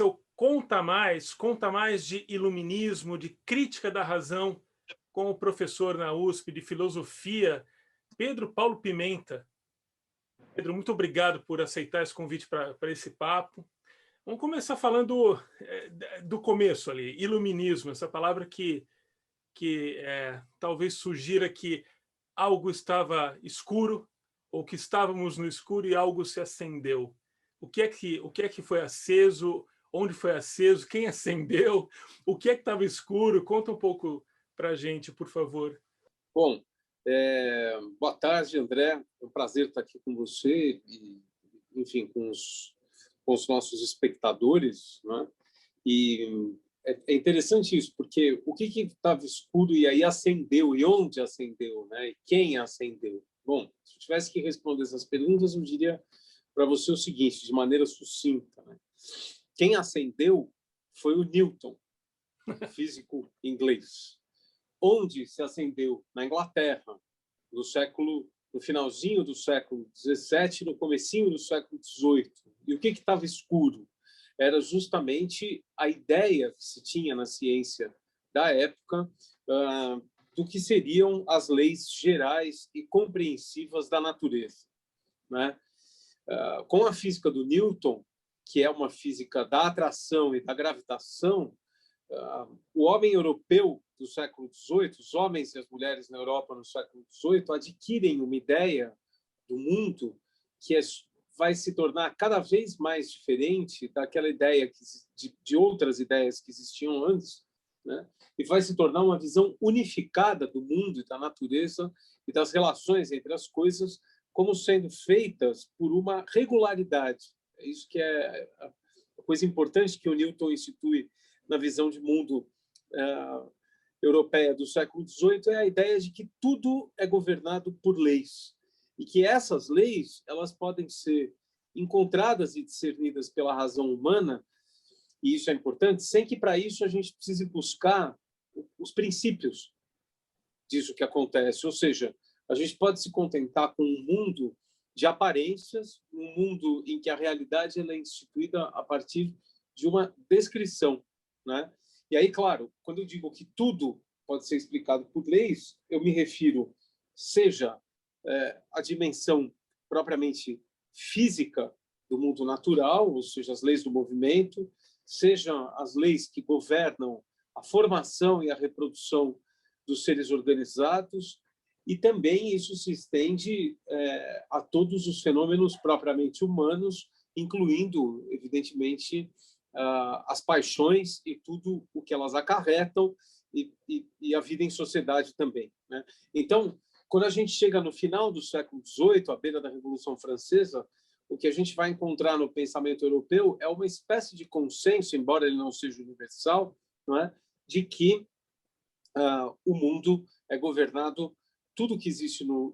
Esse é o Conta Mais de iluminismo, de crítica da razão, com o professor na USP de filosofia, Pedro Paulo Pimenta. Pedro, muito obrigado por aceitar esse convite para esse papo. Vamos começar falando do começo ali, iluminismo, essa palavra que talvez sugira que algo estava escuro ou que estávamos no escuro e algo se acendeu. O que é que foi aceso? Onde foi aceso? Quem acendeu? O que é que estava escuro? Conta um pouco para a gente, por favor. Bom, boa tarde, André. É um prazer estar aqui com você e, enfim, com os nossos espectadores, né? E é interessante isso, porque o que estava escuro e aí acendeu, e onde acendeu, né? E quem acendeu? Bom, se eu tivesse que responder essas perguntas, eu diria para você o seguinte, de maneira sucinta, né? Quem acendeu foi o Newton, físico inglês. Onde se acendeu? Na Inglaterra, no finalzinho do século XVII, no comecinho do século XVIII. E o que estava escuro? Era justamente a ideia que se tinha na ciência da época do que seriam as leis gerais e compreensivas da natureza, né? Com a física do Newton, que é uma física da atração e da gravitação, o homem europeu do século XVIII, os homens e as mulheres na Europa no século XVIII, adquirem uma ideia do mundo que vai se tornar cada vez mais diferente daquela ideia de outras ideias que existiam antes, né? E vai se tornar uma visão unificada do mundo e da natureza e das relações entre as coisas como sendo feitas por uma regularidade. É isso que é a coisa importante que o Newton institui na visão de mundo europeia do século XVIII, é a ideia de que tudo é governado por leis e que essas leis elas podem ser encontradas e discernidas pela razão humana, e isso é importante, sem que para isso a gente precise buscar os princípios disso que acontece. Ou seja, a gente pode se contentar com um mundo de aparências, um mundo em que a realidade ela é instituída a partir de uma descrição, né? E aí, claro, quando eu digo que tudo pode ser explicado por leis, eu me refiro seja a dimensão propriamente física do mundo natural, ou seja, as leis do movimento, sejam as leis que governam a formação e a reprodução dos seres organizados, e também isso se estende a todos os fenômenos propriamente humanos, incluindo, evidentemente, as paixões e tudo o que elas acarretam e a vida em sociedade também, né? Então, quando a gente chega no final do século XVIII, à beira da Revolução Francesa, o que a gente vai encontrar no pensamento europeu é uma espécie de consenso, embora ele não seja universal, não é? De que o mundo é governado, tudo que existe no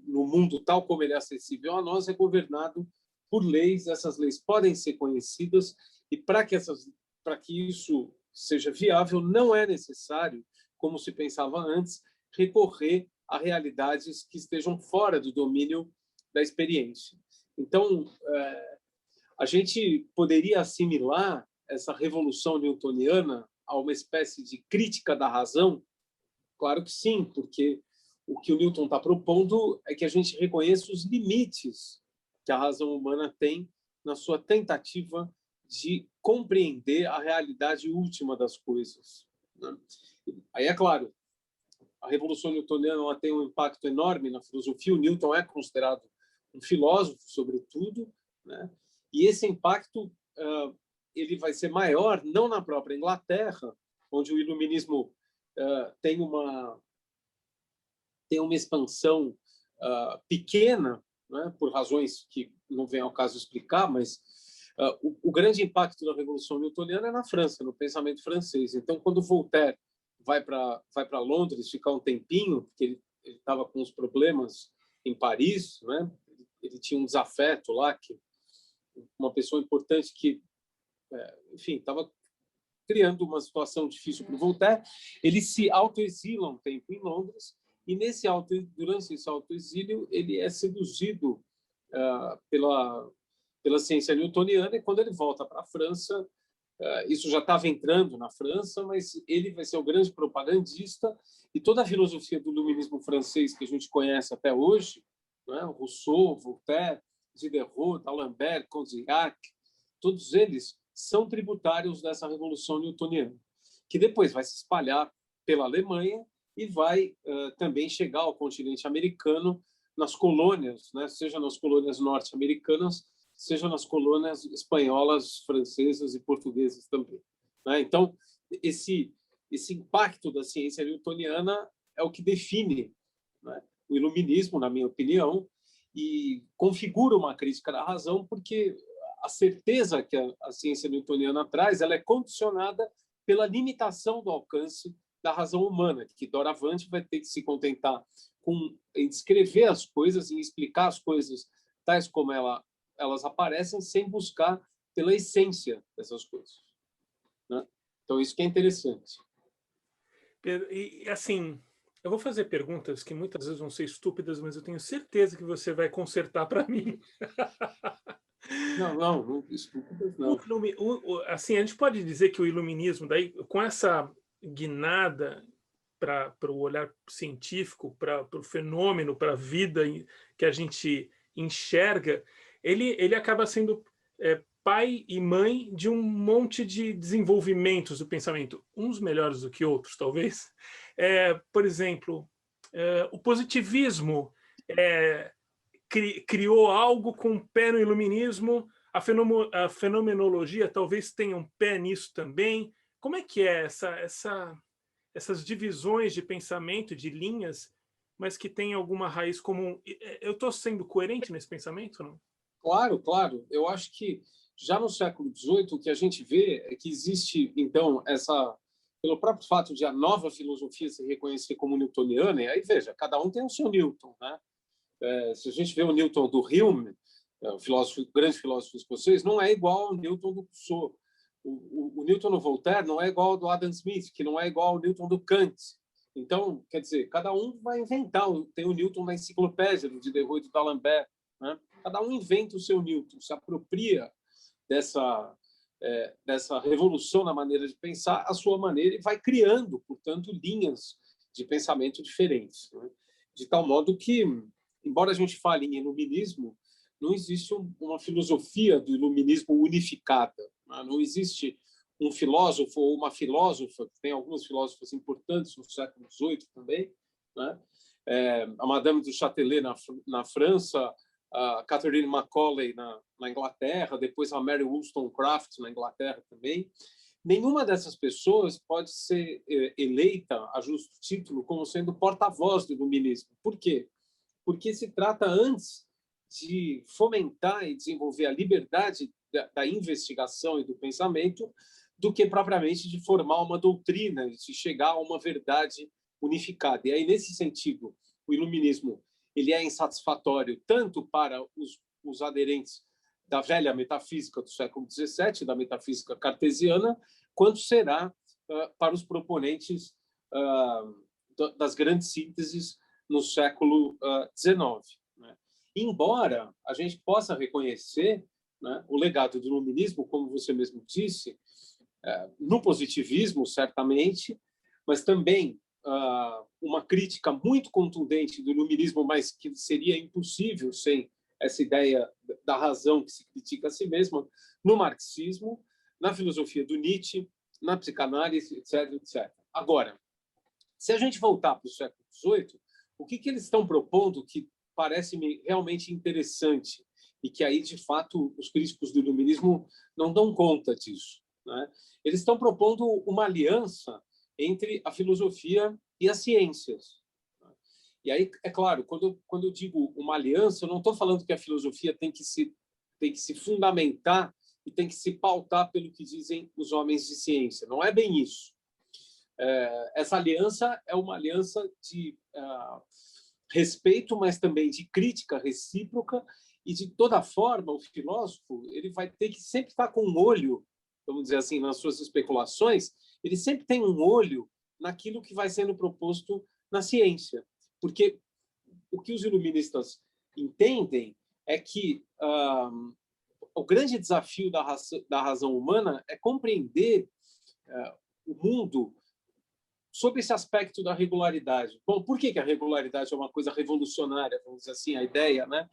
mundo, tal como ele é acessível a nós, é governado por leis. Essas leis podem ser conhecidas e para que isso seja viável, não é necessário, como se pensava antes, recorrer a realidades que estejam fora do domínio da experiência. Então, a gente poderia assimilar essa revolução newtoniana a uma espécie de crítica da razão? Claro que sim, porque o que o Newton está propondo é que a gente reconheça os limites que a razão humana tem na sua tentativa de compreender a realidade última das coisas, né? Aí, é claro, a Revolução Newtoniana ela tem um impacto enorme na filosofia. O Newton é considerado um filósofo, sobretudo, né? E esse impacto ele vai ser maior não na própria Inglaterra, onde o iluminismo tem uma expansão pequena, né, por razões que não vem ao caso explicar, mas o grande impacto da Revolução Newtoniana é na França, no pensamento francês. Então, quando Voltaire vai para Londres ficar um tempinho, porque ele estava com uns problemas em Paris, né? Ele tinha um desafeto lá, que uma pessoa importante que, enfim, estava criando uma situação difícil para o Voltaire. Ele se autoexila um tempo em Londres e durante esse autoexílio ele é seduzido pela ciência newtoniana, e quando ele volta para a França, Isso já estava entrando na França, mas ele vai ser o grande propagandista, e toda a filosofia do iluminismo francês que a gente conhece até hoje, né? Rousseau, Voltaire, Diderot, D'Alembert, Condillac, todos eles são tributários dessa revolução newtoniana, que depois vai se espalhar pela Alemanha e vai também chegar ao continente americano, nas colônias, né? Seja nas colônias norte-americanas, seja nas colônias espanholas, francesas e portuguesas também, né? Então, esse impacto da ciência newtoniana é o que define, né, o iluminismo, na minha opinião, e configura uma crítica da razão, porque a certeza que a ciência newtoniana traz, ela é condicionada pela limitação do alcance da razão humana, que doravante vai ter que se contentar em descrever as coisas, em explicar as coisas tais como elas aparecem, sem buscar pela essência dessas coisas, né? Então, isso que é interessante. E, assim, eu vou fazer perguntas que muitas vezes vão ser estúpidas, mas eu tenho certeza que você vai consertar para mim. Não, estúpidas não. Assim, a gente pode dizer que o iluminismo, daí, com essa guinada para o olhar científico, para o fenômeno, para a vida que a gente enxerga, ele acaba sendo pai e mãe de um monte de desenvolvimentos do pensamento, uns melhores do que outros, talvez. Por exemplo, o positivismo criou algo com um pé no iluminismo, a fenomenologia talvez tenha um pé nisso também. Como é que é essas divisões de pensamento, de linhas, mas que tem alguma raiz comum? Eu estou sendo coerente nesse pensamento, não? Claro, claro. Eu acho que já no século XVIII o que a gente vê é que existe, então, pelo próprio fato de a nova filosofia se reconhecer como newtoniana, e aí, veja, cada um tem o seu Newton, né? Se a gente vê o Newton do Hume, o grande filósofo escocês, não é igual ao Newton do Rousseau. O Newton do Voltaire não é igual ao do Adam Smith, que não é igual ao Newton do Kant. Então, quer dizer, cada um vai inventar. Tem o Newton na enciclopédia do Diderot e do D'Alembert, né? Cada um inventa o seu Newton, se apropria dessa revolução na maneira de pensar, a sua maneira, e vai criando, portanto, linhas de pensamento diferentes, né? De tal modo que, embora a gente fale em iluminismo, não existe uma filosofia do iluminismo unificada, né? Não existe um filósofo ou uma filósofa, tem alguns filósofos importantes no século XVIII também, né? A Madame du Châtelet na França, a Catherine Macaulay na Inglaterra, depois a Mary Wollstonecraft na Inglaterra também. Nenhuma dessas pessoas pode ser eleita, a justo título, como sendo porta-voz do iluminismo. Por quê? Porque se trata antes de fomentar e desenvolver a liberdade da investigação e do pensamento do que propriamente de formar uma doutrina, de chegar a uma verdade unificada. E aí, nesse sentido, o iluminismo ele é insatisfatório tanto para os aderentes da velha metafísica do século XVII, da metafísica cartesiana, quanto será para os proponentes das grandes sínteses no século XIX. Né? Embora a gente possa reconhecer, né, o legado do iluminismo, como você mesmo disse, no positivismo, certamente, mas também uma crítica muito contundente do iluminismo, mas que seria impossível sem essa ideia da razão que se critica a si mesma, no marxismo, na filosofia do Nietzsche, na psicanálise, etc, etc. Agora, se a gente voltar para o século XVIII, o que eles estão propondo que parece-me realmente interessante e que aí, de fato, os críticos do iluminismo não dão conta disso, né? Eles estão propondo uma aliança entre a filosofia e as ciências. E aí, é claro, quando eu digo uma aliança, eu não estou falando que a filosofia tem que se fundamentar e tem que se pautar pelo que dizem os homens de ciência. Não é bem isso. Essa aliança é uma aliança de respeito, mas também de crítica recíproca, e, de toda forma, o filósofo ele vai ter que sempre estar com um olho, vamos dizer assim, nas suas especulações, ele sempre tem um olho naquilo que vai sendo proposto na ciência. Porque o que os iluministas entendem é que o grande desafio da razão humana é compreender o mundo sob esse aspecto da regularidade. Bom, por que a regularidade é uma coisa revolucionária, vamos dizer assim, a ideia, né,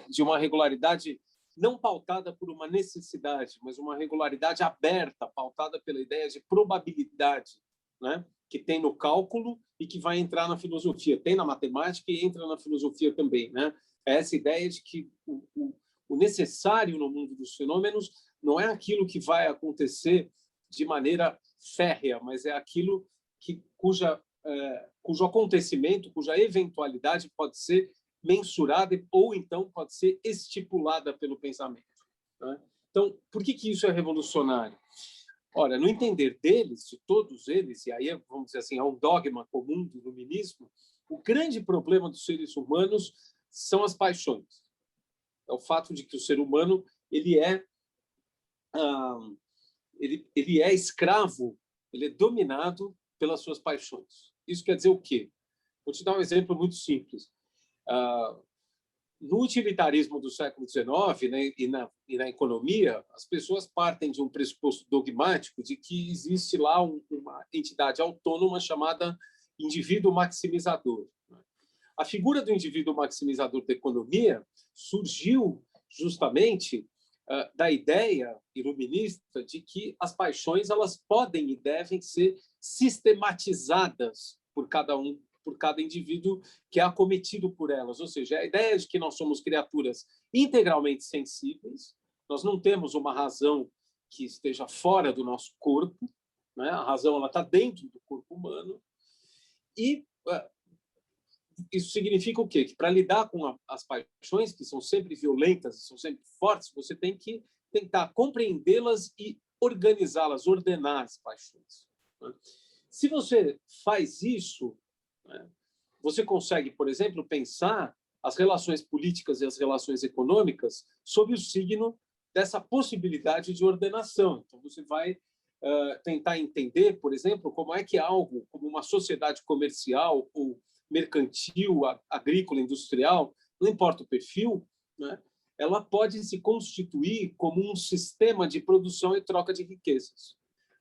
de uma regularidade não pautada por uma necessidade, mas uma regularidade aberta, pautada pela ideia de probabilidade, né, que tem no cálculo e que vai entrar na filosofia. Tem na matemática e entra na filosofia também, né? É essa ideia de que o necessário no mundo dos fenômenos não é aquilo que vai acontecer de maneira férrea, mas é aquilo cujo acontecimento, cuja eventualidade pode ser mensurada ou então pode ser estipulada pelo pensamento, né? Então, por que isso é revolucionário? Ora, no entender deles, de todos eles, e aí, vamos dizer assim, é um dogma comum do iluminismo, o grande problema dos seres humanos são as paixões. É o fato de que o ser humano ele é escravo, ele é dominado pelas suas paixões. Isso quer dizer o quê? Vou te dar um exemplo muito simples. No utilitarismo do século XIX, né, e na economia, as pessoas partem de um pressuposto dogmático de que existe lá uma entidade autônoma chamada indivíduo maximizador. A figura do indivíduo maximizador da economia surgiu justamente da ideia iluminista de que as paixões elas podem e devem ser sistematizadas por cada indivíduo que é acometido por elas. Ou seja, a ideia de que nós somos criaturas integralmente sensíveis, nós não temos uma razão que esteja fora do nosso corpo, né? A razão ela está dentro do corpo humano, e isso significa o quê? Que para lidar com as paixões, que são sempre violentas, são sempre fortes, você tem que tentar compreendê-las e organizá-las, ordenar as paixões, né? Se você faz isso, né, você consegue, por exemplo, pensar as relações políticas e as relações econômicas sob o signo dessa possibilidade de ordenação. Então, você vai tentar entender, por exemplo, como é que algo como uma sociedade comercial ou mercantil, agrícola, industrial, não importa o perfil, né, ela pode se constituir como um sistema de produção e troca de riquezas.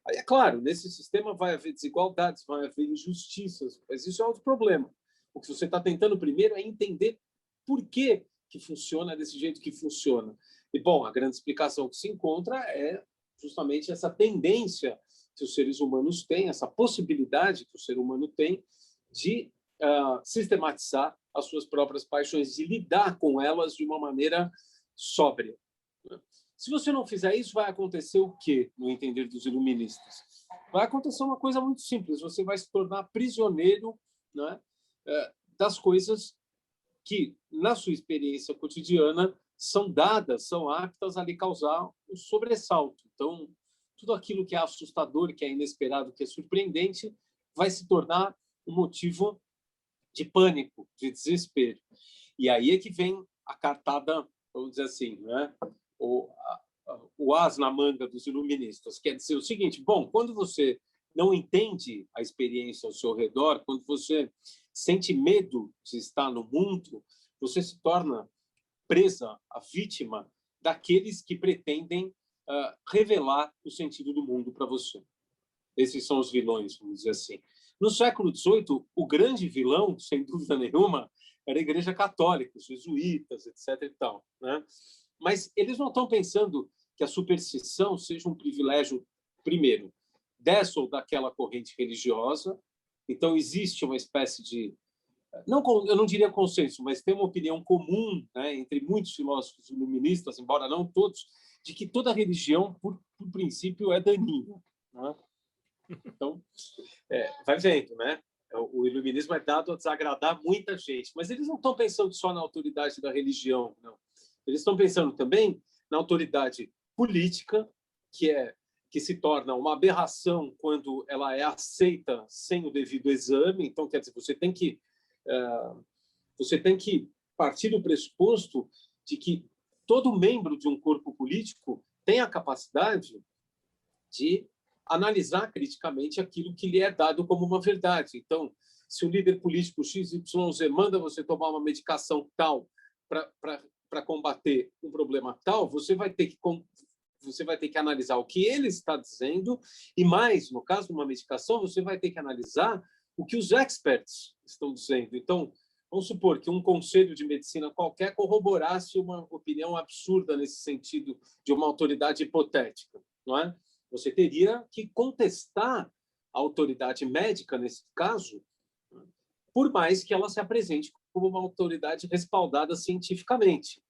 Aí, é claro, nesse sistema vai haver desigualdades, vai haver injustiças, mas isso é outro problema. O que você está tentando primeiro é entender por que funciona desse jeito que funciona. E, bom, a grande explicação que se encontra é justamente essa tendência que os seres humanos têm, essa possibilidade que o ser humano tem de sistematizar as suas próprias paixões, de lidar com elas de uma maneira sóbria. Se você não fizer isso, vai acontecer o quê, no entender dos iluministas? Vai acontecer uma coisa muito simples, você vai se tornar prisioneiro, né, das coisas que, na sua experiência cotidiana, são dadas, são aptas a lhe causar um sobressalto. Então, tudo aquilo que é assustador, que é inesperado, que é surpreendente, vai se tornar um motivo de pânico, de desespero. E aí é que vem a cartada, vamos dizer assim, né? O as na manga dos iluministas. Quer dizer o seguinte: bom, quando você não entende a experiência ao seu redor, quando você sente medo de estar no mundo, você se torna presa, a vítima daqueles que pretendem revelar o sentido do mundo para você. Esses são os vilões, vamos dizer assim. No século XVIII, o grande vilão, sem dúvida nenhuma, era a Igreja Católica, os jesuítas, etc. e tal, né? Mas eles não estão pensando que a superstição seja um privilégio, primeiro, dessa ou daquela corrente religiosa. Então, existe uma espécie de... eu não diria consenso, mas tem uma opinião comum, né, entre muitos filósofos iluministas, embora não todos, de que toda religião, por princípio, é daninha, né? Então, vai vendo, né? O iluminismo é dado a desagradar muita gente, mas eles não estão pensando só na autoridade da religião, não. Eles estão pensando também na autoridade política, que se torna uma aberração quando ela é aceita sem o devido exame. Então, quer dizer, você tem que partir do pressuposto de que todo membro de um corpo político tem a capacidade de analisar criticamente aquilo que lhe é dado como uma verdade. Então, se o líder político XYZ manda você tomar uma medicação tal para para combater um problema tal, você vai ter que analisar o que ele está dizendo e mais, no caso de uma medicação, você vai ter que analisar o que os experts estão dizendo. Então, vamos supor que um conselho de medicina qualquer corroborasse uma opinião absurda nesse sentido de uma autoridade hipotética, não é? Você teria que contestar a autoridade médica nesse caso, por mais que ela se apresente como uma autoridade respaldada cientificamente.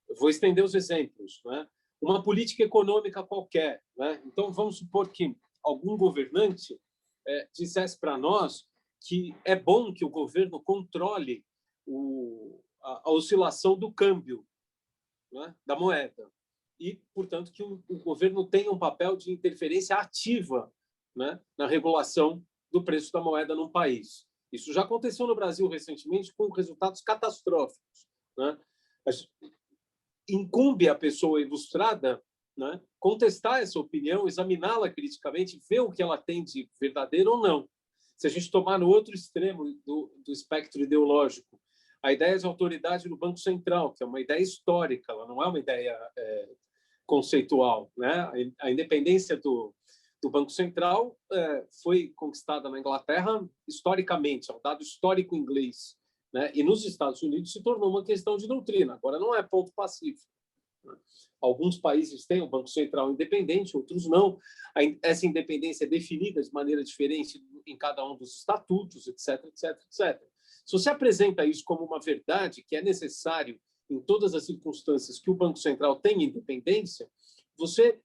Eu vou estender os exemplos, não é? Uma política econômica qualquer, né? Então, vamos supor que algum governante dissesse para nós que é bom que o governo controle a oscilação do câmbio, né, da moeda e, portanto, que o governo tenha um papel de interferência ativa, né, na regulação do preço da moeda num país. Isso já aconteceu no Brasil recentemente com resultados catastróficos, né? Incumbe a pessoa ilustrada, né, contestar essa opinião, examiná-la criticamente, ver o que ela tem de verdadeiro ou não. Se a gente tomar no outro extremo do espectro ideológico, a ideia de autoridade no Banco Central, que é uma ideia histórica, ela não é uma ideia conceitual, né? A independência do Banco Central foi conquistada na Inglaterra historicamente, é um dado histórico inglês, né? E nos Estados Unidos se tornou uma questão de doutrina, agora não é ponto pacífico. Alguns países têm o Banco Central independente, outros não. Essa independência é definida de maneira diferente em cada um dos estatutos, etc, etc, etc. Se você apresenta isso como uma verdade, que é necessário em todas as circunstâncias que o Banco Central tenha independência, você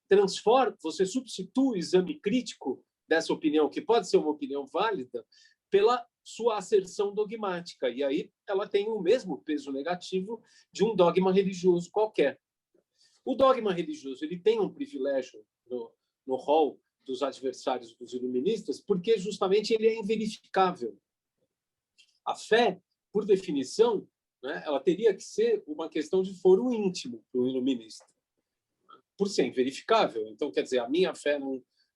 transforma, você substitui o exame crítico dessa opinião, que pode ser uma opinião válida, pela sua asserção dogmática. E aí ela tem o mesmo peso negativo de um dogma religioso qualquer. O dogma religioso ele tem um privilégio no rol dos adversários dos iluministas, porque justamente ele é inverificável. A fé, por definição, né, ela teria que ser uma questão de foro íntimo para o iluminista, por ser inverificável. Então, quer dizer, a minha fé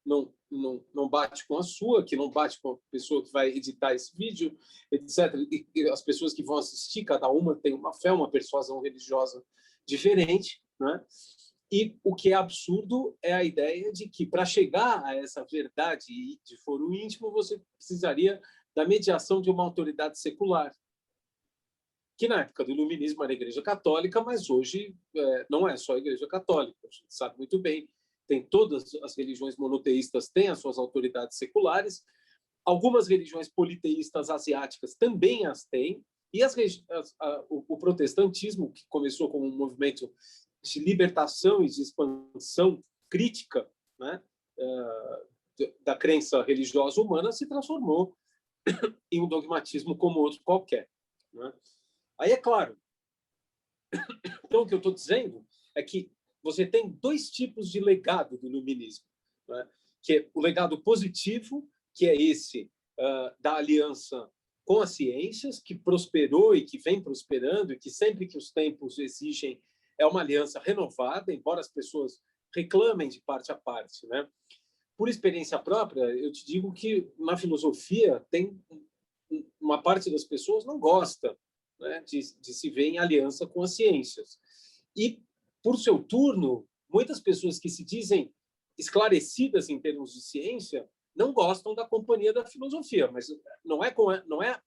não bate com a sua, que não bate com a pessoa que vai editar esse vídeo, etc. E as pessoas que vão assistir, cada uma tem uma fé, uma persuasão religiosa diferente, né? E o que é absurdo é a ideia de que, para chegar a essa verdade de foro íntimo, você precisaria da mediação de uma autoridade secular, que na época do iluminismo era a Igreja Católica, mas hoje não é só a Igreja Católica, a gente sabe muito bem, tem todas as religiões monoteístas têm as suas autoridades seculares, algumas religiões politeístas asiáticas também as têm, e o protestantismo, que começou como um movimento de libertação e de expansão crítica, né, da crença religiosa humana, se transformou em um dogmatismo como outro qualquer, né? Aí é claro. Então, o que eu estou dizendo é que você tem dois tipos de legado do iluminismo, né? Que é o legado positivo, que é esse da aliança com as ciências, que prosperou e que vem prosperando, e que sempre que os tempos exigem é uma aliança renovada, embora as pessoas reclamem de parte a parte, né? Por experiência própria, eu te digo que na filosofia tem uma parte das pessoas não gosta, né, de se ver em aliança com as ciências. E, por seu turno, muitas pessoas que se dizem esclarecidas em termos de ciência não gostam da companhia da filosofia, mas não é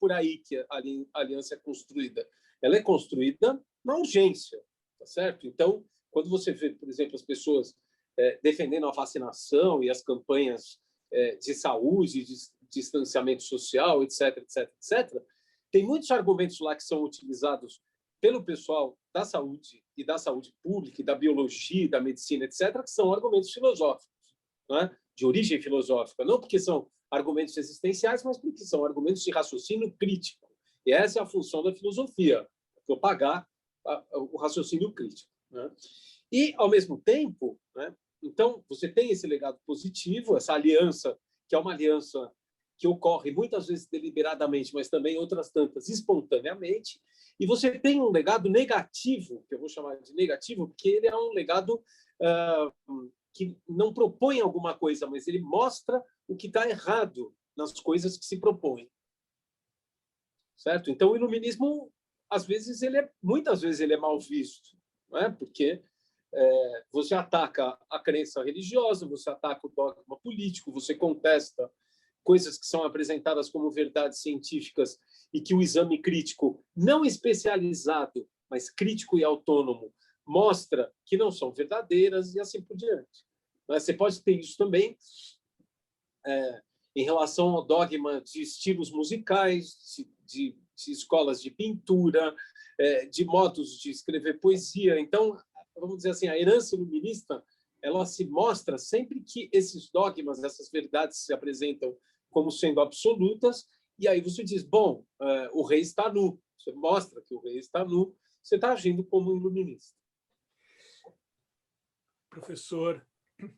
por aí que a aliança é construída. Ela é construída na urgência, tá certo? Então, quando você vê, por exemplo, as pessoas defendendo a vacinação e as campanhas de saúde, de distanciamento social, etc., etc., etc., tem muitos argumentos lá que são utilizados pelo pessoal da saúde e da saúde pública, e da biologia, da medicina, etc., que são argumentos filosóficos, né? De origem filosófica, não porque são argumentos existenciais, mas porque são argumentos de raciocínio crítico. E essa é a função da filosofia, propagar o raciocínio crítico, né? E, ao mesmo tempo, né, então, você tem esse legado positivo, essa aliança, que é uma aliança que ocorre muitas vezes deliberadamente, mas também outras tantas espontaneamente, e você tem um legado negativo, que eu vou chamar de negativo, porque ele é um legado que não propõe alguma coisa, mas ele mostra o que está errado nas coisas que se propõem. Certo? Então, o iluminismo muitas vezes ele é mal visto, não é? Porque você ataca a crença religiosa, você ataca o dogma político, você contesta coisas que são apresentadas como verdades científicas e que o exame crítico, não especializado, mas crítico e autônomo, mostra que não são verdadeiras e assim por diante. Você pode ter isso também em relação ao dogma de estilos musicais, de escolas de pintura, de modos de escrever poesia. Então, vamos dizer assim, a herança iluminista, ela se mostra sempre que esses dogmas, essas verdades se apresentam como sendo absolutas, e aí você diz, bom, o rei está nu. Você mostra que o rei está nu, você está agindo como um iluminista. Professor, eu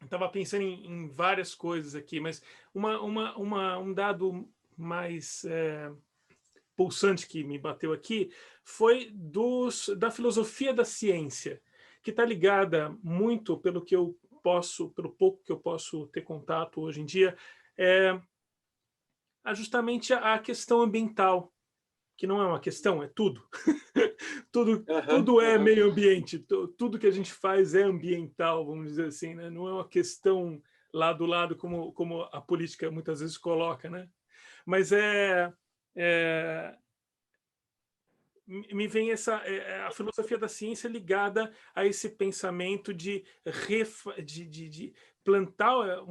estava pensando em várias coisas aqui, mas um dado mais pulsante que me bateu aqui foi da filosofia da ciência, que está ligada muito, pelo pouco que eu posso ter contato hoje em dia, justamente a questão ambiental, que não é uma questão, é tudo. Tudo é meio ambiente, tudo que a gente faz é ambiental, vamos dizer assim, né? Não é uma questão lado a lado como a política muitas vezes coloca, né? Mas me vem a filosofia da ciência ligada a esse pensamento de plantar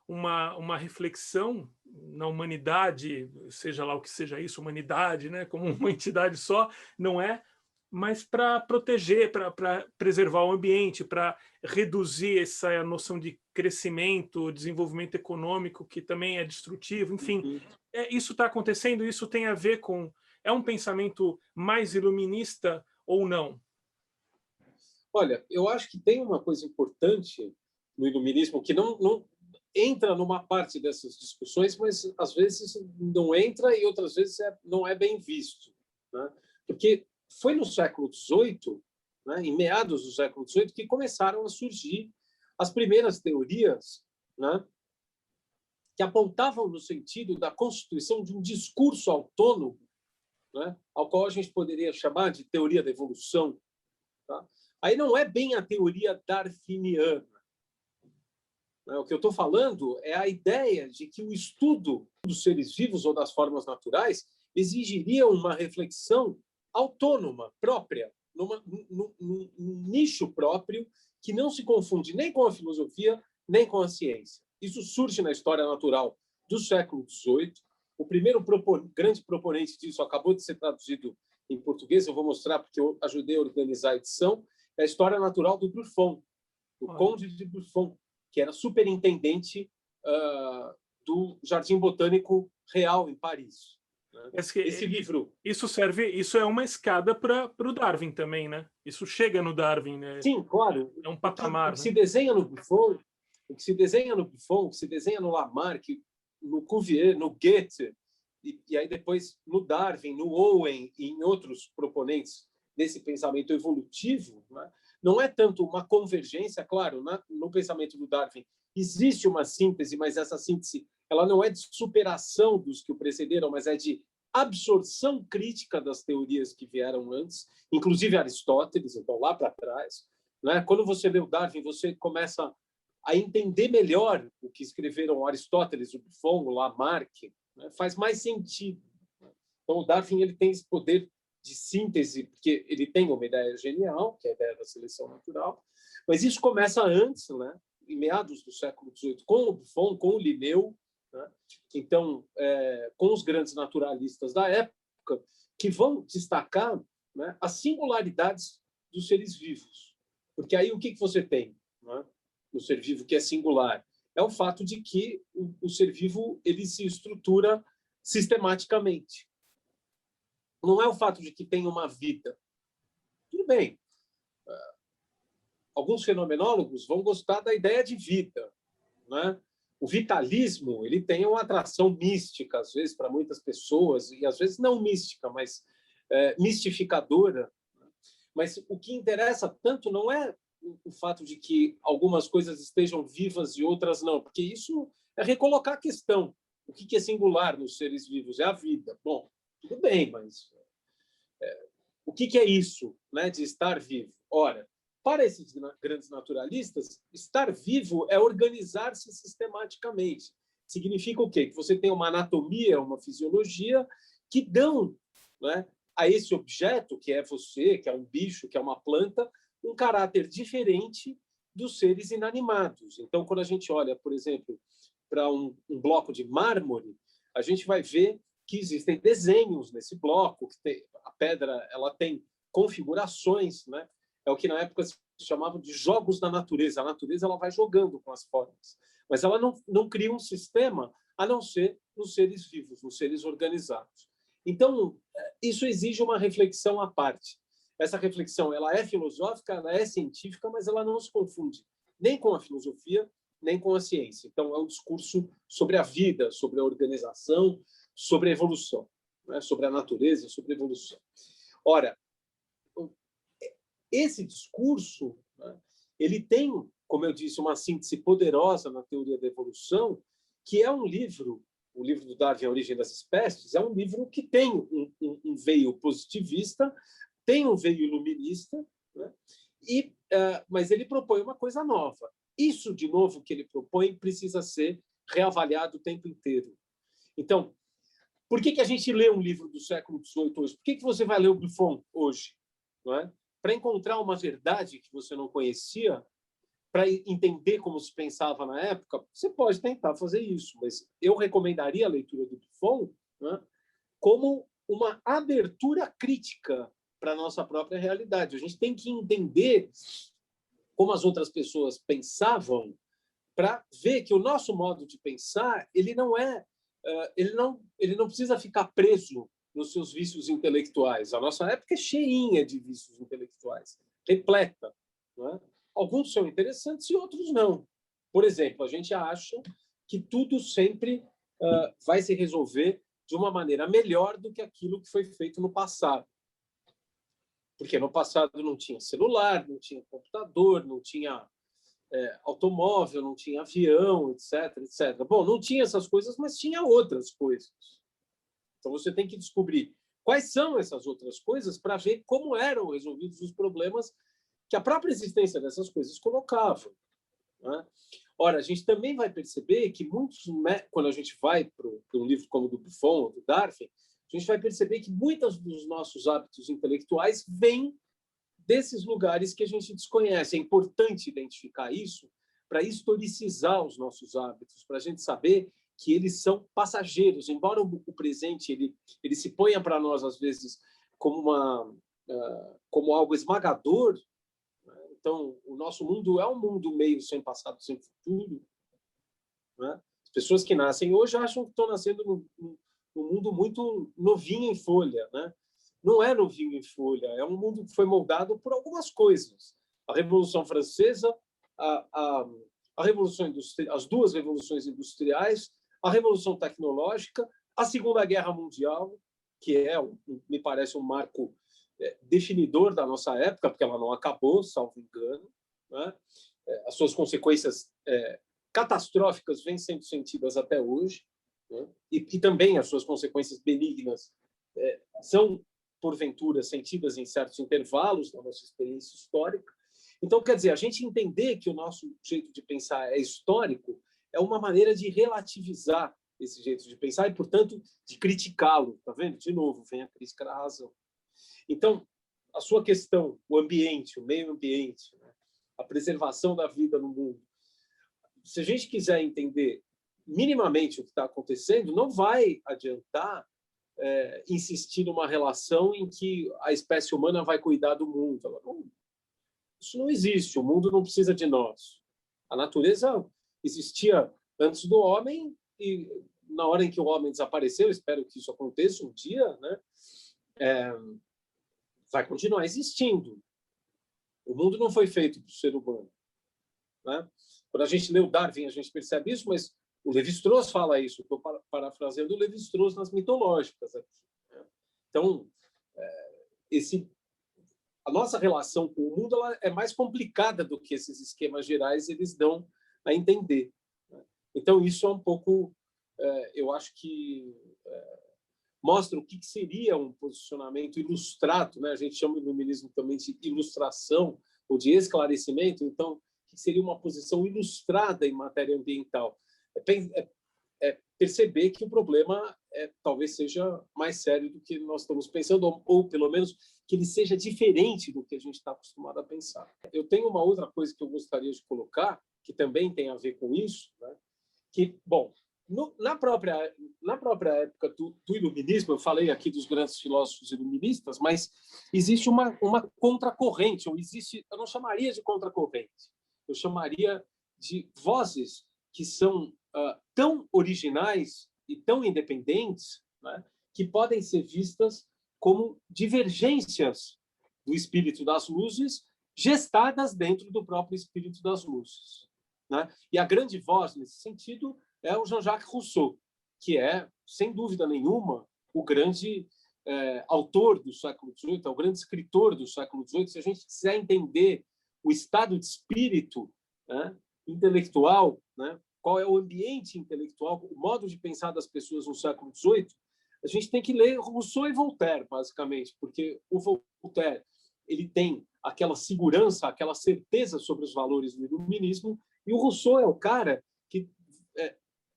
uma reflexão na humanidade, seja lá o que seja isso, humanidade, né, como uma entidade só, não é, mas para proteger, para preservar o ambiente, para reduzir essa noção de crescimento, desenvolvimento econômico, que também é destrutivo, enfim. Isso está acontecendo, isso tem a ver com... É um pensamento mais iluminista ou não? Olha, eu acho que tem uma coisa importante no iluminismo que não entra numa parte dessas discussões, mas às vezes não entra e outras vezes não é bem visto, né? Porque foi no século XVIII, né, em meados do século XVIII, que começaram a surgir as primeiras teorias, né, que apontavam no sentido da constituição de um discurso autônomo, né, ao qual a gente poderia chamar de teoria da evolução. Tá? Aí não é bem a teoria darwiniana. O que eu estou falando é a ideia de que o estudo dos seres vivos ou das formas naturais exigiria uma reflexão autônoma, própria, num nicho próprio, que não se confunde nem com a filosofia, nem com a ciência. Isso surge na história natural do século XVIII. O primeiro grande proponente disso acabou de ser traduzido em português, eu vou mostrar porque eu ajudei a organizar a edição, é a História Natural do Buffon, do Conde de Buffon, que era superintendente do Jardim Botânico Real, em Paris. Esse livro... Isso é uma escada para o Darwin também, né? Isso chega no Darwin, né? Sim, claro. É um patamar. O que se desenha no Buffon, o que se desenha no Lamarck, no Cuvier, no Goethe, e aí depois no Darwin, no Owen e em outros proponentes desse pensamento evolutivo, né? Não é tanto uma convergência, claro, no pensamento do Darwin existe uma síntese, mas essa síntese ela não é de superação dos que o precederam, mas é de absorção crítica das teorias que vieram antes, inclusive Aristóteles, então lá para trás. Né? Quando você lê o Darwin, você começa a entender melhor o que escreveram Aristóteles, o Buffon, o Lamarck, né? Faz mais sentido. Então, o Darwin ele tem esse poder de síntese, porque ele tem uma ideia genial, que é a ideia da seleção natural, mas isso começa antes, né? Em meados do século XVIII, com o Buffon, com o Linneu, né? Então, com os grandes naturalistas da época, que vão destacar, né, as singularidades dos seres vivos. Porque aí o que você tem, né, no ser vivo que é singular? É o fato de que o ser vivo ele se estrutura sistematicamente. Não é o fato de que tem uma vida. Tudo bem. Alguns fenomenólogos vão gostar da ideia de vida, né? O vitalismo ele tem uma atração mística, às vezes, para muitas pessoas, e às vezes não mística, mas mistificadora. Mas o que interessa tanto não é o fato de que algumas coisas estejam vivas e outras não, porque isso é recolocar a questão. O que é singular nos seres vivos? É a vida. Bom, tudo bem, mas O que é isso, né, de estar vivo? Ora, para esses grandes naturalistas, estar vivo é organizar-se sistematicamente. Significa o quê? Que você tem uma anatomia, uma fisiologia que dão, né, a esse objeto, que é você, que é um bicho, que é uma planta, um caráter diferente dos seres inanimados. Então, quando a gente olha, por exemplo, para um bloco de mármore, a gente vai ver que existem desenhos nesse bloco, que a pedra ela tem configurações, né? É o que na época se chamava de jogos da natureza. A natureza ela vai jogando com as formas, mas ela não cria um sistema a não ser nos seres vivos, nos seres organizados. Então, isso exige uma reflexão à parte. Essa reflexão ela é filosófica, ela é científica, mas ela não se confunde nem com a filosofia, nem com a ciência. Então, é um discurso sobre a vida, sobre a organização, sobre a evolução, né? Sobre a natureza, sobre a evolução. Ora, esse discurso, né, ele tem, como eu disse, uma síntese poderosa na teoria da evolução, que é um livro, o livro do Darwin, A Origem das Espécies, é um livro que tem um veio positivista, tem um veio iluminista, né? Mas ele propõe uma coisa nova. Isso, de novo, que ele propõe, precisa ser reavaliado o tempo inteiro. Então, por que a gente lê um livro do século XVIII hoje? Por que você vai ler o Buffon hoje? Não é? Para encontrar uma verdade que você não conhecia, para entender como se pensava na época, você pode tentar fazer isso, mas eu recomendaria a leitura do Buffon, né, como uma abertura crítica para a nossa própria realidade. A gente tem que entender como as outras pessoas pensavam para ver que o nosso modo de pensar ele não precisa ficar preso nos seus vícios intelectuais. A nossa época é cheinha de vícios intelectuais, repleta. Não é? Alguns são interessantes e outros não. Por exemplo, a gente acha que tudo sempre vai se resolver de uma maneira melhor do que aquilo que foi feito no passado. Porque no passado não tinha celular, não tinha computador, não tinha automóvel, não tinha avião, etc, etc. Bom, não tinha essas coisas, mas tinha outras coisas. Então você tem que descobrir quais são essas outras coisas para ver como eram resolvidos os problemas que a própria existência dessas coisas colocava. Né? Ora, a gente também vai perceber que quando a gente vai para um livro como o do Buffon, ou do Darwin, a gente vai perceber que muitos dos nossos hábitos intelectuais vêm desses lugares que a gente desconhece. É importante identificar isso para historicizar os nossos hábitos, para a gente saber que eles são passageiros. Embora o presente ele se ponha para nós, às vezes, como algo esmagador, né? Então, o nosso mundo é um mundo meio sem passado, sem futuro. Né? As pessoas que nascem hoje acham que estão nascendo num mundo muito novinho em folha, né? Não é novinho em folha, é um mundo que foi moldado por algumas coisas. A Revolução Francesa, a Revolução as duas revoluções industriais, a Revolução Tecnológica, a Segunda Guerra Mundial, que me parece um marco definidor da nossa época, porque ela não acabou, salvo engano. Né? As suas consequências catastróficas vêm sendo sentidas até hoje, né? E também as suas consequências benignas são, porventura, sentidas em certos intervalos da nossa experiência histórica. Então, quer dizer, a gente entender que o nosso jeito de pensar é histórico é uma maneira de relativizar esse jeito de pensar e, portanto, de criticá-lo. Tá vendo? De novo, vem a crítica da razão. Então, a sua questão, o ambiente, o meio ambiente, né? A preservação da vida no mundo. Se a gente quiser entender minimamente o que está acontecendo, não vai adiantar insistir numa relação em que a espécie humana vai cuidar do mundo. Isso não existe. O mundo não precisa de nós. A natureza existia antes do homem e, na hora em que o homem desapareceu, espero que isso aconteça um dia, né? Vai continuar existindo. O mundo não foi feito para o ser humano. Né? Quando a gente lê o Darwin, a gente percebe isso, mas o Lévi-Strauss fala isso. Estou parafraseando o Lévi-Strauss nas mitológicas aqui. Né? Então, a nossa relação com o mundo ela é mais complicada do que esses esquemas gerais eles dão a entender. Né? Então, isso é um pouco... eu acho que mostra o que seria um posicionamento ilustrado, né? A gente chama o iluminismo também de ilustração ou de esclarecimento. Então, o que seria uma posição ilustrada em matéria ambiental? Perceber que o problema talvez seja mais sério do que nós estamos pensando, ou pelo menos que ele seja diferente do que a gente está acostumado a pensar. Eu tenho uma outra coisa que eu gostaria de colocar, que também tem a ver com isso, né? Que, bom, na própria época do iluminismo, eu falei aqui dos grandes filósofos iluministas, mas existe uma contracorrente, ou existe, eu não chamaria de contracorrente, eu chamaria de vozes que são tão originais e tão independentes, né, que podem ser vistas como divergências do espírito das luzes gestadas dentro do próprio espírito das luzes, né? E a grande voz nesse sentido é o Jean-Jacques Rousseau, que é, sem dúvida nenhuma, o grande autor do século XVIII, é o grande escritor do século XVIII. Se a gente quiser entender o estado de espírito, né, intelectual, né, qual é o ambiente intelectual, o modo de pensar das pessoas no século XVIII, a gente tem que ler Rousseau e Voltaire, basicamente, porque o Voltaire ele tem aquela segurança, aquela certeza sobre os valores do iluminismo, e o Rousseau é o cara que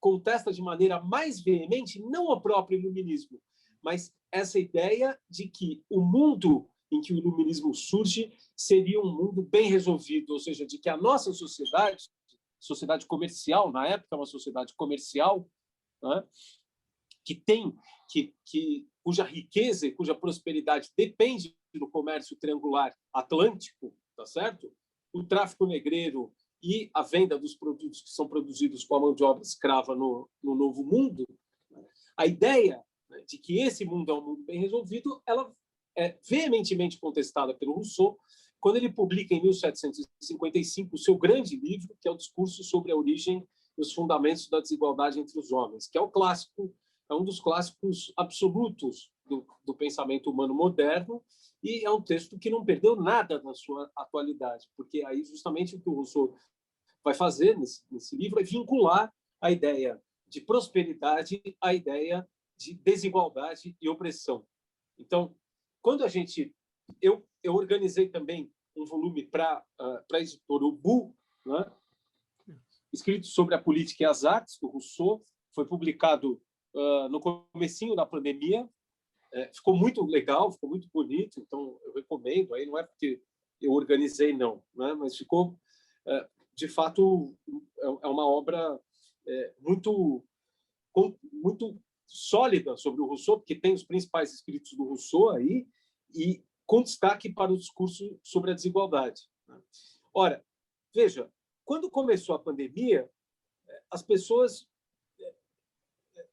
contesta de maneira mais veemente não o próprio iluminismo, mas essa ideia de que o mundo em que o iluminismo surge seria um mundo bem resolvido, ou seja, de que a nossa sociedade comercial, na época uma sociedade comercial, né, cuja riqueza e cuja prosperidade depende do comércio triangular atlântico, tá certo? O tráfico negreiro e a venda dos produtos que são produzidos com a mão de obra escrava no Novo Mundo. A ideia de que esse mundo é um mundo bem resolvido, ela é veementemente contestada pelo Rousseau quando ele publica em 1755 o seu grande livro, que é o Discurso sobre a Origem e os Fundamentos da Desigualdade entre os Homens, que é um dos clássicos absolutos do pensamento humano moderno, e é um texto que não perdeu nada na sua atualidade, porque aí justamente o que o Rousseau vai fazer nesse livro é vincular a ideia de prosperidade à ideia de desigualdade e opressão. Então, quando eu organizei também um volume para a editora Ubu, né, escrito sobre a política e as artes, do Rousseau, foi publicado no comecinho da pandemia, ficou muito legal, ficou muito bonito, então eu recomendo, aí não é porque eu organizei não, né, mas ficou, de fato, é uma obra muito sólida sobre o Rousseau, porque tem os principais escritos do Rousseau aí, e com destaque para o discurso sobre a desigualdade. Ora, veja, quando começou a pandemia, as pessoas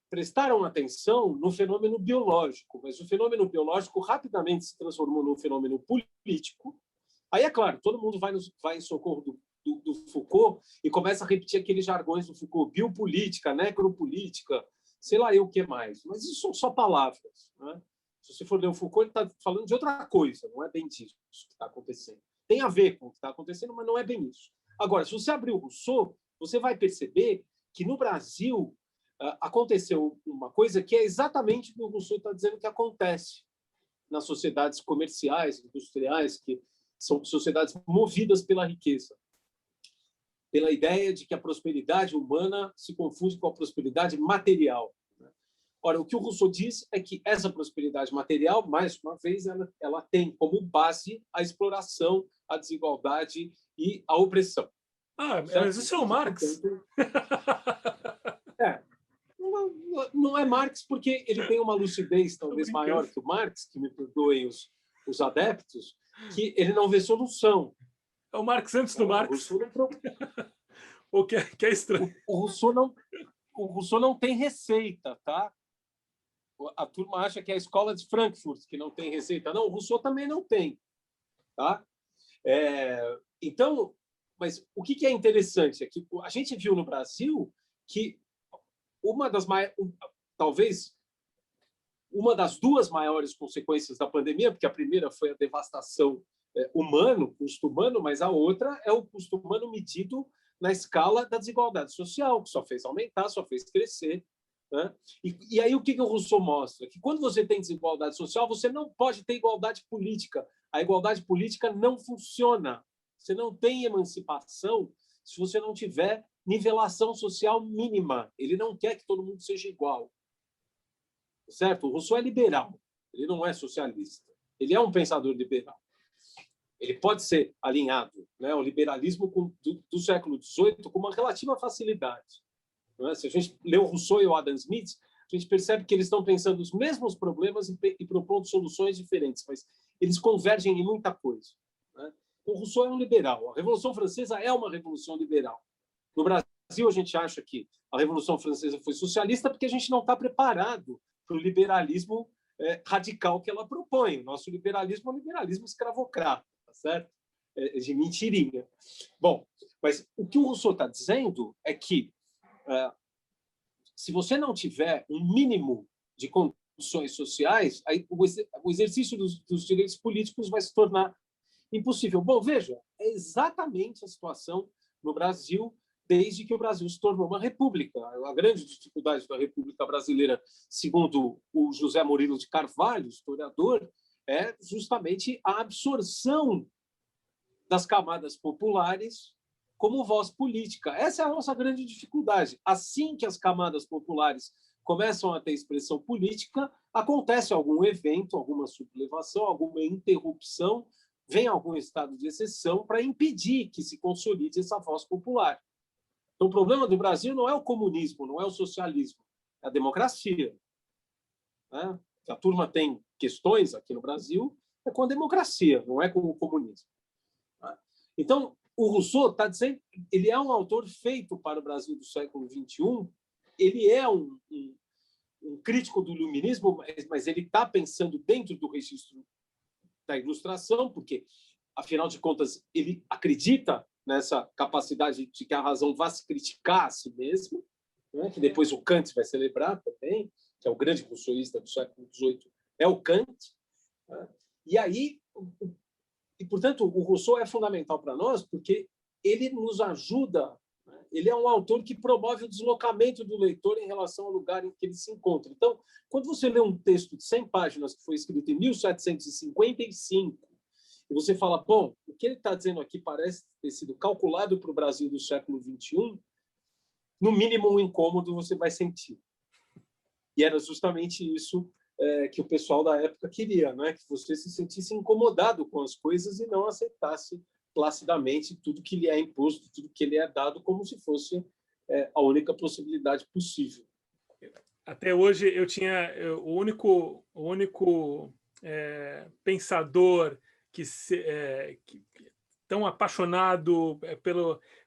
prestaram atenção no fenômeno biológico, mas o fenômeno biológico rapidamente se transformou num fenômeno político. Aí, é claro, todo mundo vai em socorro do Foucault e começa a repetir aqueles jargões do Foucault, biopolítica, necropolítica, sei lá eu o que mais. Mas isso são só palavras, né? Se você for ler o Foucault, ele está falando de outra coisa, não é bem disso que está acontecendo. Tem a ver com o que está acontecendo, mas não é bem isso. Agora, se você abrir o Rousseau, você vai perceber que no Brasil aconteceu uma coisa que é exatamente o que o Rousseau está dizendo que acontece nas sociedades comerciais, industriais, que são sociedades movidas pela riqueza, pela ideia de que a prosperidade humana se confunde com a prosperidade material. Ora, o que o Rousseau diz é que essa prosperidade material, mais uma vez, ela tem como base a exploração, a desigualdade e a opressão. Mas isso é o Marx. Não é Marx, porque ele tem uma lucidez talvez maior que o Marx, que me perdoem os adeptos, que ele não vê solução. É o Marx antes do Marx. O que é estranho. O Rousseau não tem receita, tá? A turma acha que é a escola de Frankfurt que não tem receita. Não, o Rousseau também não tem, tá? Então, mas o que é interessante é que a gente viu no Brasil que talvez uma das duas maiores consequências da pandemia, porque a primeira foi a devastação humana, custo humano, mas a outra é o custo humano medido na escala da desigualdade social, que só fez aumentar, só fez crescer. né? E aí o que o Rousseau mostra? Que quando você tem desigualdade social, você não pode ter igualdade política. A igualdade política não funciona. Você não tem emancipação se você não tiver nivelação social mínima. Ele não quer que todo mundo seja igual. Certo? O Rousseau é liberal. Ele não é socialista. Ele é um pensador liberal. Ele pode ser alinhado, né, ao liberalismo do século XVIII com uma relativa facilidade. Não é? Se a gente lê o Rousseau e o Adam Smith, a gente percebe que eles estão pensando os mesmos problemas e propondo soluções diferentes, mas eles convergem em muita coisa. Né? O Rousseau é um liberal. A Revolução Francesa é uma revolução liberal. No Brasil, a gente acha que a Revolução Francesa foi socialista porque a gente não está preparado para o liberalismo radical que ela propõe. O nosso liberalismo é um liberalismo escravocrata, tá certo? De mentirinha. Bom, mas o que o Rousseau está dizendo é que se você não tiver um mínimo de condições sociais, aí o exercício dos direitos políticos vai se tornar impossível. Bom, veja, é exatamente a situação no Brasil desde que o Brasil se tornou uma república. A grande dificuldade da República Brasileira, segundo o José Murilo de Carvalho, historiador, é justamente a absorção das camadas populares como voz política. Essa é a nossa grande dificuldade. Assim que as camadas populares começam a ter expressão política, acontece algum evento, alguma sublevação, alguma interrupção, vem algum estado de exceção para impedir que se consolide essa voz popular. Então, o problema do Brasil não é o comunismo, não é o socialismo, é a democracia. Né? A turma tem questões aqui no Brasil, é com a democracia, não é com o comunismo. Então, o Rousseau está dizendo, ele é um autor feito para o Brasil do século XXI, ele é um crítico do iluminismo, mas ele está pensando dentro do registro da Ilustração, porque, afinal de contas, ele acredita nessa capacidade de que a razão vá se criticar a si mesma, né? Que depois o Kant vai celebrar também, que é o grande rousseauista do século XVIII, é o Kant. Né? E aí, portanto, o Rousseau é fundamental para nós porque ele nos ajuda, né? Ele é um autor que promove o deslocamento do leitor em relação ao lugar em que ele se encontra. Então, quando você lê um texto de 100 páginas que foi escrito em 1755, e você fala, bom, o que ele está dizendo aqui parece ter sido calculado para o Brasil do século XXI, no mínimo um incômodo você vai sentir. E era justamente isso que o pessoal da época queria, né? Que você se sentisse incomodado com as coisas e não aceitasse placidamente tudo que lhe é imposto, tudo que lhe é dado, como se fosse a única possibilidade possível. Até hoje eu tinha o único pensador que tão apaixonado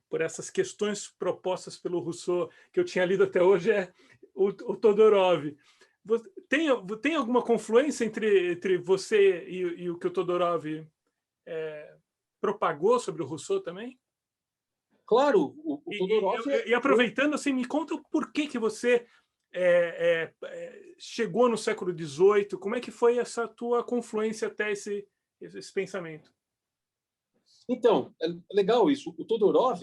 por essas questões propostas pelo Rousseau que eu tinha lido até hoje é o Todorov. Tem alguma confluência entre você e o que o Todorov propagou sobre o Rousseau também? Claro, o Todorov... E aproveitando, assim, me conta por que você chegou no século XVIII, como é que foi essa tua confluência até esse pensamento? Então, é legal isso. O Todorov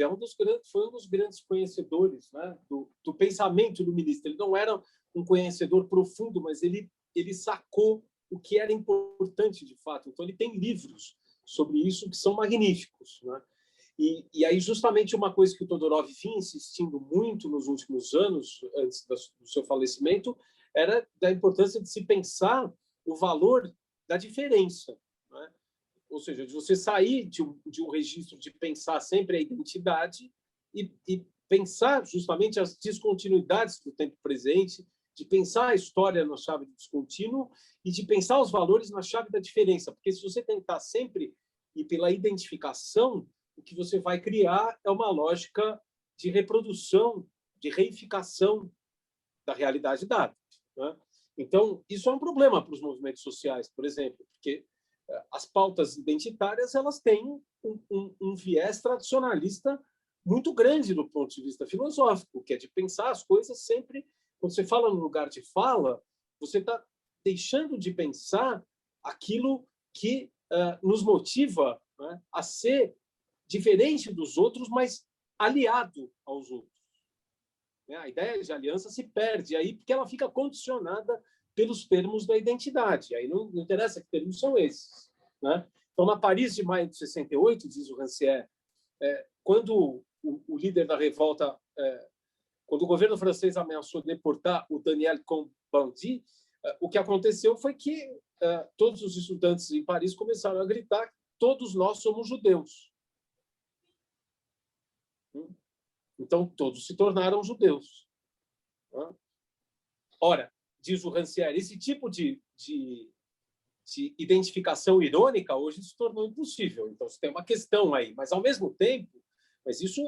foi um dos grandes conhecedores, né, do pensamento iluminista. Ele não era um conhecedor profundo, mas ele sacou o que era importante de fato. Então, ele tem livros sobre isso que são magníficos. Né? E aí, justamente, uma coisa que o Todorov vinha insistindo muito nos últimos anos, antes do seu falecimento, era da importância de se pensar o valor da diferença. Né? Ou seja, de você sair de um registro de pensar sempre a identidade e pensar justamente as descontinuidades do tempo presente, de pensar a história na chave do descontínuo e de pensar os valores na chave da diferença. Porque se você tentar sempre ir pela identificação, o que você vai criar é uma lógica de reprodução, de reificação da realidade dada. Né? Então, isso é um problema para os movimentos sociais, por exemplo, porque as pautas identitárias elas têm um viés tradicionalista muito grande do ponto de vista filosófico, que é de pensar as coisas sempre... Quando você fala no lugar de fala, você está deixando de pensar aquilo que nos motiva, né, a ser diferente dos outros, mas aliado aos outros. né? A ideia de aliança se perde aí porque ela fica condicionada pelos termos da identidade. Aí não interessa que termos são esses, né? Então, na Paris de maio de 68, diz o Rancière, quando o líder da revolta, quando o governo francês ameaçou deportar o Daniel Cohn-Bendit, o que aconteceu foi que todos os estudantes em Paris começaram a gritar: todos nós somos judeus. Então, todos se tornaram judeus. Ora, diz o Rancière, esse tipo de identificação irônica hoje se tornou impossível. Então, você tem uma questão aí. Mas, ao mesmo tempo, mas isso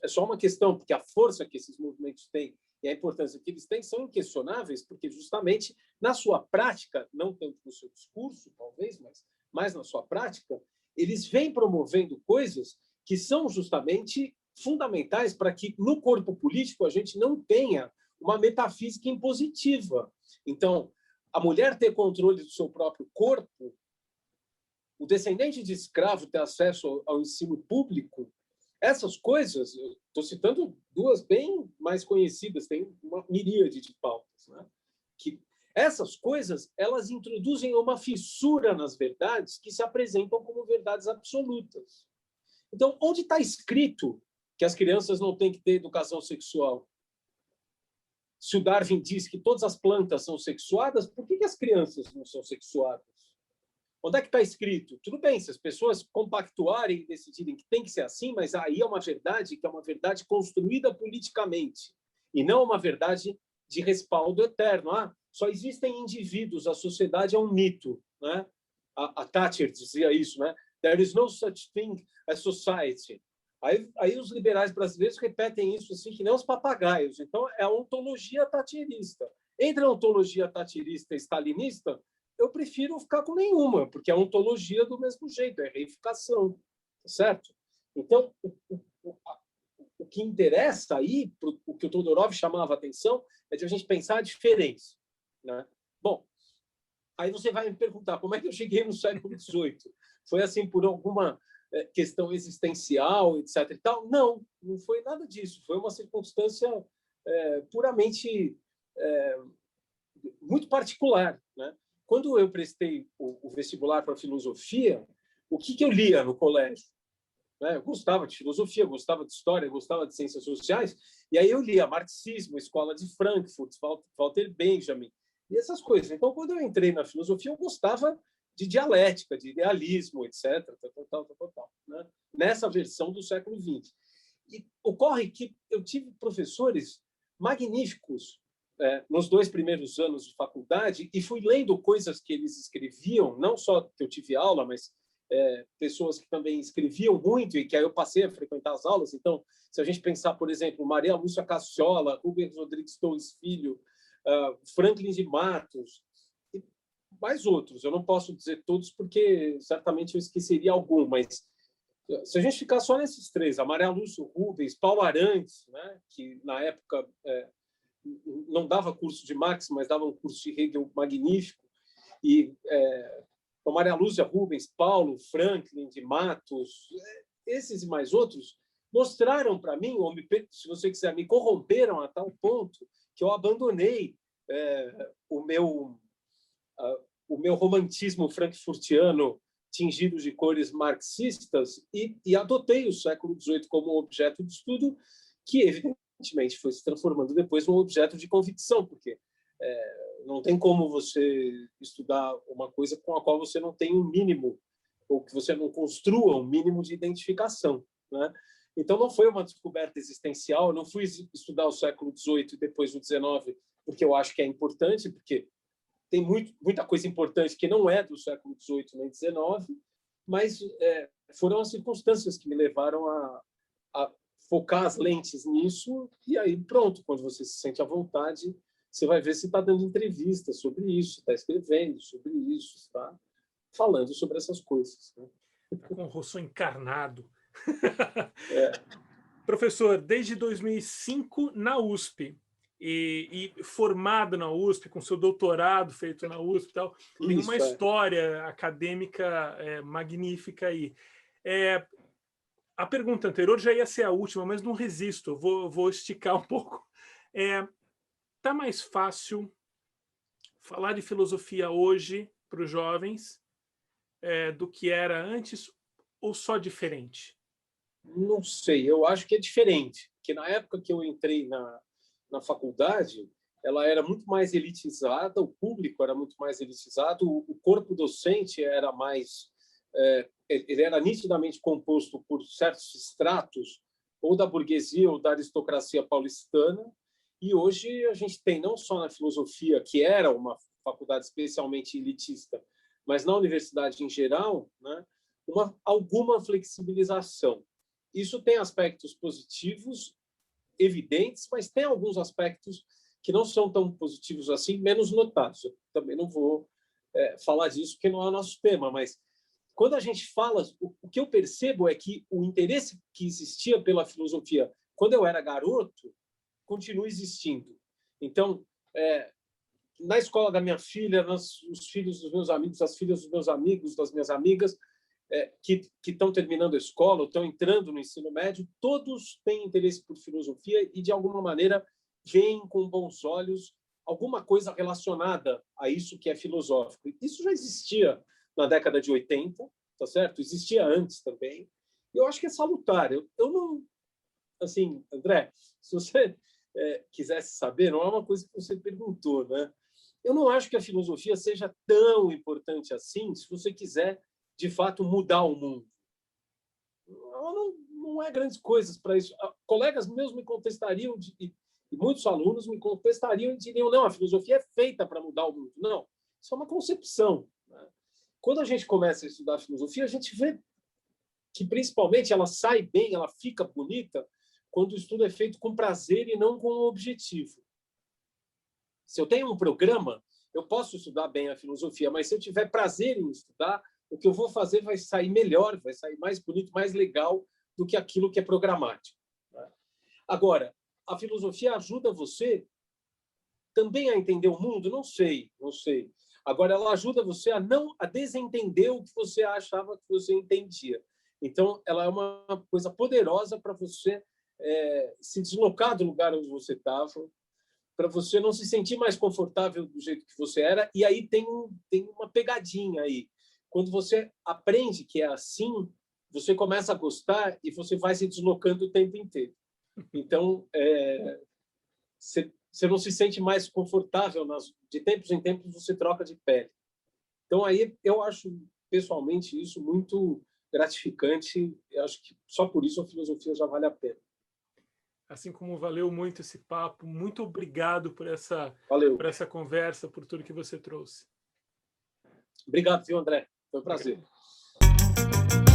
é só uma questão, porque a força que esses movimentos têm e a importância que eles têm são inquestionáveis, porque, justamente, na sua prática, não tanto no seu discurso, talvez, mas mais na sua prática, eles vêm promovendo coisas que são, justamente, fundamentais para que, no corpo político, a gente não tenha uma metafísica impositiva. Então, a mulher ter controle do seu próprio corpo, o descendente de escravo ter acesso ao ensino público, essas coisas, eu estou citando duas bem mais conhecidas, tem uma miríade de pautas, né? Que essas coisas, elas introduzem uma fissura nas verdades que se apresentam como verdades absolutas. Então, onde está escrito que as crianças não têm que ter educação sexual? Se o Darwin diz que todas as plantas são sexuadas, por que as crianças não são sexuadas? Onde é que está escrito? Tudo bem, se as pessoas compactuarem e decidirem que tem que ser assim, mas aí é uma verdade que é uma verdade construída politicamente e não uma verdade de respaldo eterno. Só existem indivíduos, a sociedade é um mito, né? A Thatcher dizia isso, né? There is no such thing as society. Aí os liberais brasileiros repetem isso assim que nem os papagaios. Então, é a ontologia thatcherista. Entre a ontologia thatcherista e stalinista, eu prefiro ficar com nenhuma, porque a ontologia é do mesmo jeito, é reificação, certo? Então, o que interessa aí, o que o Todorov chamava a atenção, é de a gente pensar a diferença, né? Bom, aí você vai me perguntar, como é que eu cheguei no século XVIII? Foi assim por alguma questão existencial, etc. e tal? Não, não foi nada disso. Foi uma circunstância puramente muito particular, né? Quando eu prestei o vestibular para filosofia, o que eu lia no colégio? Eu gostava de filosofia, gostava de história, gostava de ciências sociais, e aí eu lia marxismo, Escola de Frankfurt, Walter Benjamin, e essas coisas. Então, quando eu entrei na filosofia, eu gostava de dialética, de idealismo, etc., né? Nessa versão do século XX. E ocorre que eu tive professores magníficos nos 2 primeiros anos de faculdade e fui lendo coisas que eles escreviam, não só que eu tive aula, mas pessoas que também escreviam muito e que aí eu passei a frequentar as aulas. Então, se a gente pensar, por exemplo, Maria Lúcia Cassiola, Rubens Rodrigues Torres Filho, Franklin de Matos, e mais outros. Eu não posso dizer todos porque certamente eu esqueceria algum, mas se a gente ficar só nesses 3, a Maria Lúcia, Rubens, Paulo Arantes, né, que na época não dava curso de Marx, mas dava um curso de Hegel magnífico, e a Maria Lúcia, Rubens, Paulo, Franklin de Matos, esses e mais outros, mostraram para mim, ou se você quiser, me corromperam a tal ponto que eu abandonei o meu romantismo frankfurtiano tingido de cores marxistas e adotei o século XVIII como objeto de estudo, que, evidentemente, foi se transformando depois num objeto de convicção, porque não tem como você estudar uma coisa com a qual você não tem um mínimo, ou que você não construa um mínimo de identificação, né? Então, não foi uma descoberta existencial, eu não fui estudar o século XVIII e depois o XIX, porque eu acho que é importante, porque tem muita coisa importante que não é do século XVIII nem XIX, mas foram as circunstâncias que me levaram a focar as lentes nisso, e aí pronto, quando você se sente à vontade, você vai ver se está dando entrevista sobre isso, está escrevendo sobre isso, está falando sobre essas coisas, né? Está com o rosto encarnado. É. Professor, desde 2005 na USP, e formado na USP, com seu doutorado feito na USP e tal, tem uma história acadêmica magnífica aí. A pergunta anterior já ia ser a última, mas não resisto, vou esticar um pouco. Tá mais fácil falar de filosofia hoje para os jovens do que era antes ou só diferente? Não sei, eu acho que é diferente, porque na época que eu entrei na faculdade, ela era muito mais elitizada, o público era muito mais elitizado, o corpo docente era mais, ele era nitidamente composto por certos estratos, ou da burguesia ou da aristocracia paulistana, e hoje a gente tem não só na filosofia, que era uma faculdade especialmente elitista, mas na universidade em geral, né, alguma flexibilização. Isso tem aspectos positivos, evidentes, mas tem alguns aspectos que não são tão positivos assim, menos notados. Eu também não vou falar disso, porque não é o nosso tema, mas quando a gente fala, o que eu percebo é que o interesse que existia pela filosofia quando eu era garoto continua existindo. Então, na escola da minha filha, os filhos dos meus amigos, as filhas dos meus amigos, das minhas amigas, que estão terminando a escola ou estão entrando no ensino médio, todos têm interesse por filosofia e, de alguma maneira, veem com bons olhos alguma coisa relacionada a isso que é filosófico. Isso já existia na década de 80, tá certo? Existia antes também. E eu acho que é salutar. Eu não... Assim, André, se você quisesse saber, não é uma coisa que você perguntou, né? Eu não acho que a filosofia seja tão importante assim, se você quiser de fato mudar o mundo. Não é grandes coisas para isso. Colegas meus me contestariam, e muitos alunos me contestariam e diriam: não, a filosofia é feita para mudar o mundo. Não, isso é uma concepção. Né? Quando a gente começa a estudar filosofia, a gente vê que, principalmente, ela sai bem, ela fica bonita quando o estudo é feito com prazer e não com objetivo. Se eu tenho um programa, eu posso estudar bem a filosofia, mas se eu tiver prazer em estudar, o que eu vou fazer vai sair melhor, vai sair mais bonito, mais legal do que aquilo que é programático. Agora, a filosofia ajuda você também a entender o mundo? Não sei. Agora, ela ajuda você a desentender o que você achava que você entendia. Então, ela é uma coisa poderosa para você se deslocar do lugar onde você estava, para você não se sentir mais confortável do jeito que você era. E aí tem uma pegadinha aí. Quando você aprende que é assim, você começa a gostar e você vai se deslocando o tempo inteiro. Então, você não se sente mais confortável. De tempos em tempos, você troca de pele. Então, aí eu acho, pessoalmente, isso muito gratificante. Eu acho que só por isso a filosofia já vale a pena. Assim como valeu muito esse papo, muito obrigado por essa conversa, por tudo que você trouxe. Obrigado, viu, André? Foi um prazer. Obrigado.